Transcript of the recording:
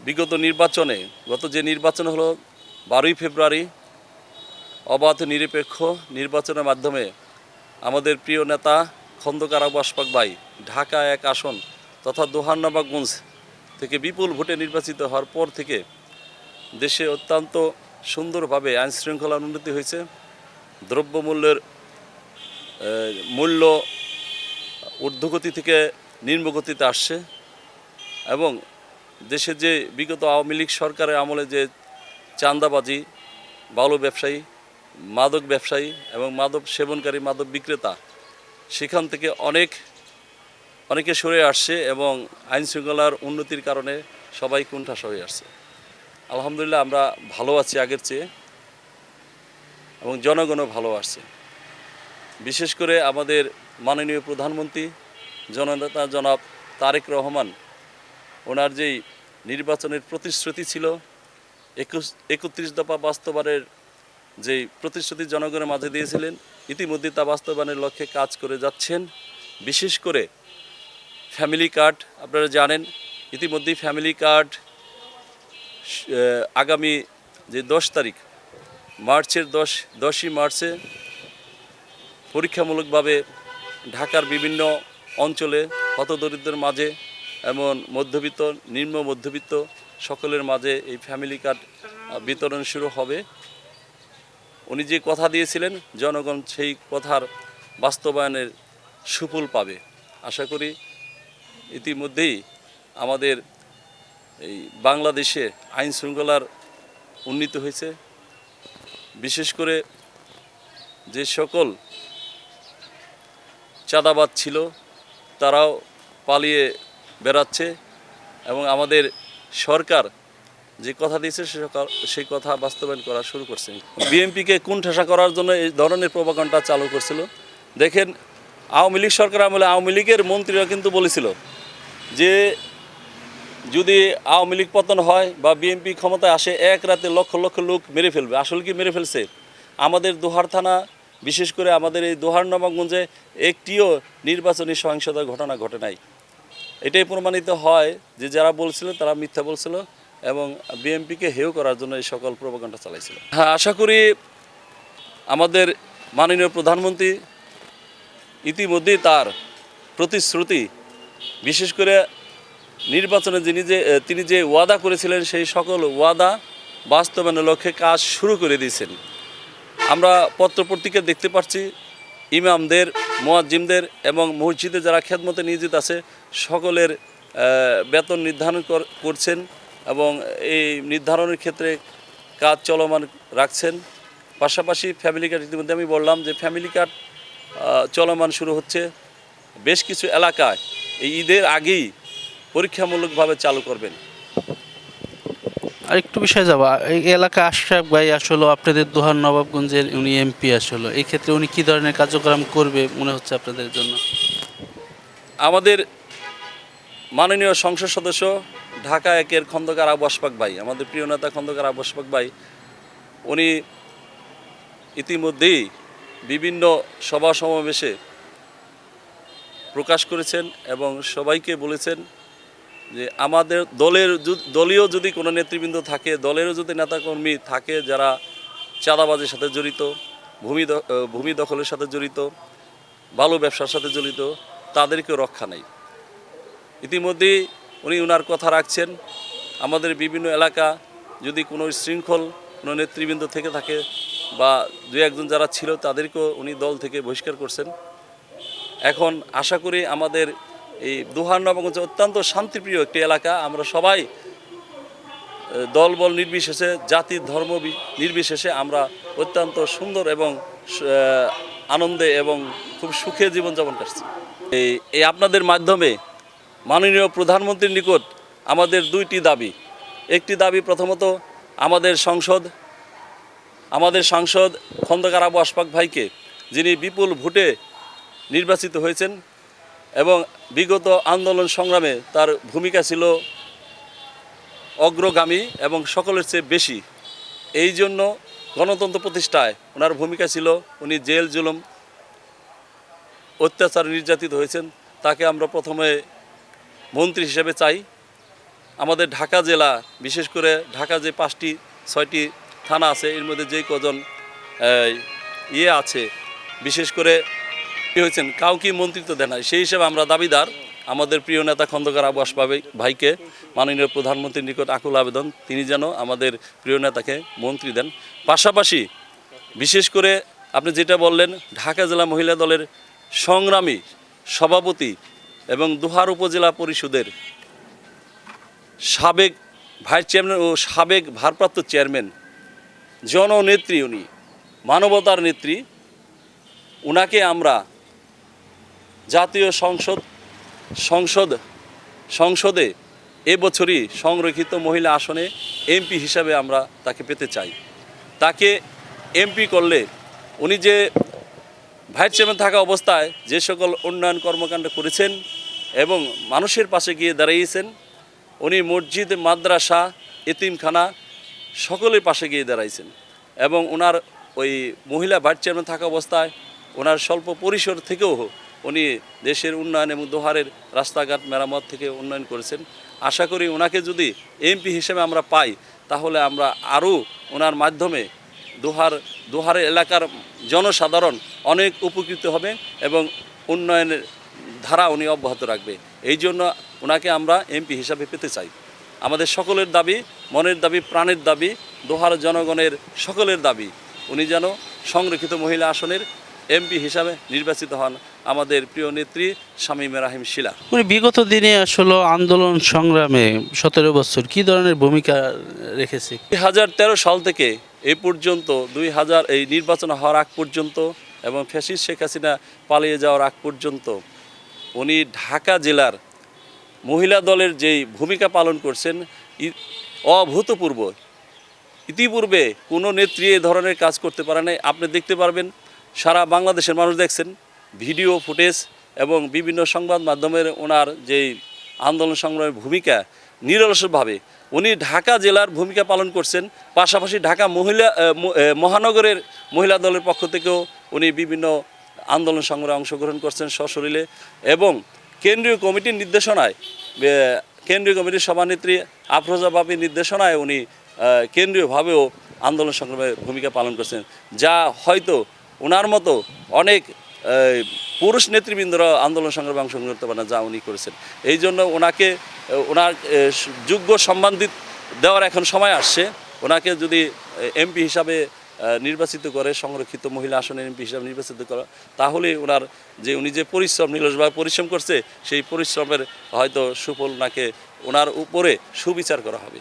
বিগত নির্বাচনে গত যে নির্বাচন হলো 12ই ফেব্রুয়ারি অবাধ নিরপেক্ষ নির্বাচনের মাধ্যমে আমাদের প্রিয় নেতা খন্দকার আবু আশফাক ভাই ঢাকা 1 আসন তথা দোহার-নবাবগঞ্জ থেকে বিপুল ভোটে নির্বাচিত হওয়ার পর থেকে দেশে অত্যন্ত সুন্দরভাবে আইনশৃঙ্খলার উন্নতি হয়েছে। দ্রব্যমূল্যের মূল্য ঊর্ধ্বগতি থেকে নিম্নগতিতে আসছে এবং দেশে যে বিগত আওয়ামী লীগ সরকারের আমলে যে চাঁদাবাজি, বালু ব্যবসায়ী, মাদক ব্যবসায়ী এবং মাদক সেবনকারী মাদক বিক্রেতা সেখান থেকে অনেকে সরে আসছে এবং আইনশৃঙ্খলার উন্নতির কারণে সবাই কোণঠাসা হয়ে আসছে। আলহামদুলিল্লাহ আমরা ভালো আছি আগের চেয়ে এবং জনগণও ভালো আসছে। বিশেষ করে আমাদের মাননীয় প্রধানমন্ত্রী জননেতা জনাব তারেক রহমান ওনার যেই নির্বাচনের প্রতিশ্রুতি ছিল 31 দফা বাস্তবায়নের যেই প্রতিশ্রুতি জনগণের মাঝে দিয়েছিলেন ইতিমধ্যে তা বাস্তবায়নের লক্ষ্যে কাজ করে যাচ্ছেন। বিশেষ করে ফ্যামিলি কার্ড আপনারা জানেন ইতিমধ্যেই ফ্যামিলি কার্ড আগামী যে 10 তারিখ মার্চের 10ই মার্চে পরীক্ষামূলকভাবে ঢাকার বিভিন্ন অঞ্চলে হতদরিদ্রের মাঝে এবং মধ্যবিত্ত নিম্ন মধ্যবিত্ত সকলের মাঝে এই ফ্যামিলি কার্ড বিতরণ শুরু হবে। উনি যে কথা দিয়েছিলেন জনগণ সেই কথার বাস্তবায়নের সুফল পাবে আশা করি। ইতিমধ্যেই আমাদের এই বাংলাদেশে আইন শৃঙ্খলার উন্নীত হয়েছে। বিশেষ করে যে সকল চাঁদাবাজ ছিল তারাও পালিয়ে বেড়াচ্ছে এবং আমাদের সরকার যে কথা দিয়েছে সেই কথা বাস্তবায়ন করা শুরু করছে। বিএনপিকে কোণঠাসা করার জন্য এই ধরনের প্রোপাগান্ডা চালু করছিল। দেখেন আওয়ামী লীগ সরকার আমলে আওয়ামী লীগের মন্ত্রীরা কিন্তু বলেছিল যে যদি আওয়ামী লীগ পতন হয় বা বিএনপি ক্ষমতায় আসে এক রাতে লক্ষ লক্ষ লোক মেরে ফেলবে। আসলে কি মেরে ফেলছে? আমাদের দোহার থানা বিশেষ করে আমাদের এই দোহার-নবাবগঞ্জে একটিও নির্বাচনী সহিংসতার ঘটনা ঘটে নাই। এটাই প্রমাণিত হয় যে যারা বলছিল তারা মিথ্যা বলছিল এবং বিএনপিকে হেয় করার জন্য এই সকল প্রোপাগান্ডা চালাইছিল। হ্যাঁ, আশা করি আমাদের মাননীয় প্রধানমন্ত্রী ইতিমধ্যেই তার প্রতিশ্রুতি বিশেষ করে নির্বাচনে তিনি যে ওয়াদা করেছিলেন সেই সকল ওয়াদা বাস্তবায়নের লক্ষ্যে কাজ শুরু করে দিয়েছেন। আমরা পত্রপত্রিকা দেখতে পাচ্ছি ইমামদের, মুয়াজ্জিমদের এবং মসজিদে যারা খেদমতে নিয়োজিত আছে সকলের বেতন নির্ধারণ করছেন এবং এই নির্ধারণের ক্ষেত্রে কাজ চলমান রাখছেন। পাশাপাশি ফ্যামিলি কার্ড ইতিমধ্যে আমি বললাম যে ফ্যামিলি কার্ড চলমান শুরু হচ্ছে। বেশ কিছু এলাকায় এই ঈদের আগেই পরীক্ষামূলকভাবে চালু করবেন। আর একটু বিষয় যাবো, এই এলাকা আশরাফ ভাই আসলে আপনাদের দোহার নবাবগঞ্জের উনি এমপি, আসলে এই ক্ষেত্রে উনি কী ধরনের কার্যক্রম করবে মনে হচ্ছে আপনাদের জন্য? আমাদের মাননীয় সংসদ সদস্য ঢাকা 1-এর খন্দকার আবু আশফাক ভাই, আমাদের প্রিয় নেতা খন্দকার আবু আশফাক ভাই, উনি ইতিমধ্যেই বিভিন্ন সভা সমাবেশে প্রকাশ করেছেন এবং সবাইকে বলেছেন যে আমাদের দলীয় যদি কোনো নেতৃবৃন্দ থাকে, দলেরও যদি নেতাকর্মী থাকে যারা চাঁদাবাজির সাথে জড়িত, ভূমি দখলের সাথে জড়িত, বালু ব্যবসার সাথে জড়িত, তাদেরকেও রক্ষা নেই। ইতিমধ্যেই উনি ওনার কথা রাখছেন। আমাদের বিভিন্ন এলাকা যদি কোনো শৃঙ্খল কোনো নেতৃবৃন্দ থেকে থাকে বা দু একজন যারা ছিল তাদেরকেও উনি দল থেকে বহিষ্কার করছেন। এখন আশা করি আমাদের এই দোহার-নবাবগঞ্জ অত্যন্ত শান্তিপ্রিয় একটি এলাকা। আমরা সবাই দলবল নির্বিশেষে, জাতি ধর্ম নির্বিশেষে আমরা অত্যন্ত সুন্দর এবং আনন্দে এবং খুব সুখে জীবনযাপন করছি। এই আপনাদের মাধ্যমে মাননীয় প্রধানমন্ত্রীর নিকট আমাদের 2টি দাবি। একটি দাবি প্রথমত আমাদের সাংসদ খন্দকার আবু আশফাক ভাইকে, যিনি বিপুল ভোটে নির্বাচিত হয়েছেন এবং বিগত আন্দোলন সংগ্রামে তার ভূমিকা ছিল অগ্রগামী এবং সকলের চেয়ে বেশি। এই জন্য গণতন্ত্র প্রতিষ্ঠায় ওনার ভূমিকা ছিল। উনি জেল জুলুম অত্যাচার নির্যাতিত হয়েছেন। তাকে আমরা প্রথমে মন্ত্রী হিসেবে চাই আমাদের ঢাকা জেলা, বিশেষ করে ঢাকা যে 5টি-6টি থানা আছে, এর মধ্যে যেই কজন আছে, বিশেষ করে কি হয়েছেন, কাউকে মন্ত্রিত্ব দেন নাই। সেই হিসেবে আমরা দাবিদার আমাদের প্রিয় নেতা খন্দকার আবু আসফ ভাইকে মাননীয় প্রধানমন্ত্রীর নিকট আকুল আবেদন, তিনি যেন আমাদের প্রিয় নেতাকে মন্ত্রী দেন। পাশাপাশি বিশেষ করে আপনি যেটা বললেন, ঢাকা জেলা মহিলা দলের সংগ্রামী সভাপতি এবং দোহার উপজেলা পরিষদের সাবেক ভাইস চেয়ারম্যান ও সাবেক ভারপ্রাপ্ত চেয়ারম্যান, জননেত্রী, উনি মানবতার নেত্রী, উনাকে আমরা জাতীয় সংসদে এবছরই সংরক্ষিত মহিলা আসনে এমপি হিসাবে আমরা তাকে পেতে চাই। তাকে এমপি করলে উনি যে ভাইস চেয়ারম্যান থাকা অবস্থায় যে সকল উন্নয়ন কর্মকাণ্ড করেছেন এবং মানুষের পাশে গিয়ে দাঁড়িয়েছেন, উনি মসজিদ, মাদ্রাসা, এতিমখানা সকলের পাশে গিয়ে দাঁড়াইছেন এবং ওনার ওই মহিলা ভাইস চেয়ারম্যান থাকা অবস্থায় ওনার স্বল্প পরিসর থেকেও উনি দেশের উন্নয়ন এবং দোহারের রাস্তাঘাট মেরামত থেকে উন্নয়ন করেছেন। আশা করি ওনাকে যদি এমপি হিসেবে আমরা পাই, তাহলে আমরা আরও ওনার মাধ্যমে দোহারের এলাকার জনসাধারণ অনেক উপকৃত হবে এবং উন্নয়নের ধারা উনি অব্যাহত রাখবে। এই জন্য ওনাকে আমরা এমপি হিসাবে পেতে চাই। আমাদের সকলের দাবি, মনের দাবি, প্রাণের দাবি, দোহার জনগণের সকলের দাবি, উনি যেন সংরক্ষিত মহিলা আসনের এমপি হিসাবে নির্বাচিত হন, আমাদের প্রিয় নেত্রী শামীমা রাহিম শিলা। উনি বিগত দিনে আসলে আন্দোলন সংগ্রামে 17 বছর কী ধরনের ভূমিকা রেখেছে? 2013 সাল থেকে এই পর্যন্ত এই নির্বাচন হওয়ার আগ পর্যন্ত এবং ফ্যাসিস্ট শেখ হাসিনা পালিয়ে যাওয়ার আগ পর্যন্ত উনি ঢাকা জেলার মহিলা দলের যেই ভূমিকা পালন করছেন অভূতপূর্ব। ইতিপূর্বে কোনো নেত্রী এ ধরনের কাজ করতে পারে নাই। আপনি দেখতে পারবেন, সারা বাংলাদেশের মানুষ দেখছেন ভিডিও ফুটেজ এবং বিভিন্ন সংবাদ মাধ্যমের ওনার যেই আন্দোলন সংগ্রামের ভূমিকা, নিরলসভাবে উনি ঢাকা জেলার ভূমিকা পালন করছেন। পাশাপাশি ঢাকা মহানগরের মহিলা দলের পক্ষ থেকেও উনি বিভিন্ন আন্দোলন সংগ্রামে অংশগ্রহণ করছেন সশরীরে এবং কেন্দ্রীয় কমিটির নির্দেশনায়, কেন্দ্রীয় কমিটির সভানেত্রী আফরোজা বাপির নির্দেশনায় উনি কেন্দ্রীয়ভাবেও আন্দোলন সংগ্রামে ভূমিকা পালন করছেন, যা হয়তো ওনার মতো অনেক পুরুষ নেতৃবৃন্দরা আন্দোলন সংগ্রামে অংশগ্রহণ করতে পারে না, যা উনি করেছেন। এই জন্য ওনাকে ওনার যোগ্য সম্মান দেওয়ার এখন সময় আসছে। ওনাকে যদি এমপি হিসাবে নির্বাচিত করে, সংরক্ষিত মহিলা আসনের এমপি হিসাবে নির্বাচিত করা, তাহলে উনি যে পরিশ্রম, নিরলসভাবে পরিশ্রম করছে, সেই পরিশ্রমের হয়তো সুফল ওনার উপরে সুবিচার করা হবে।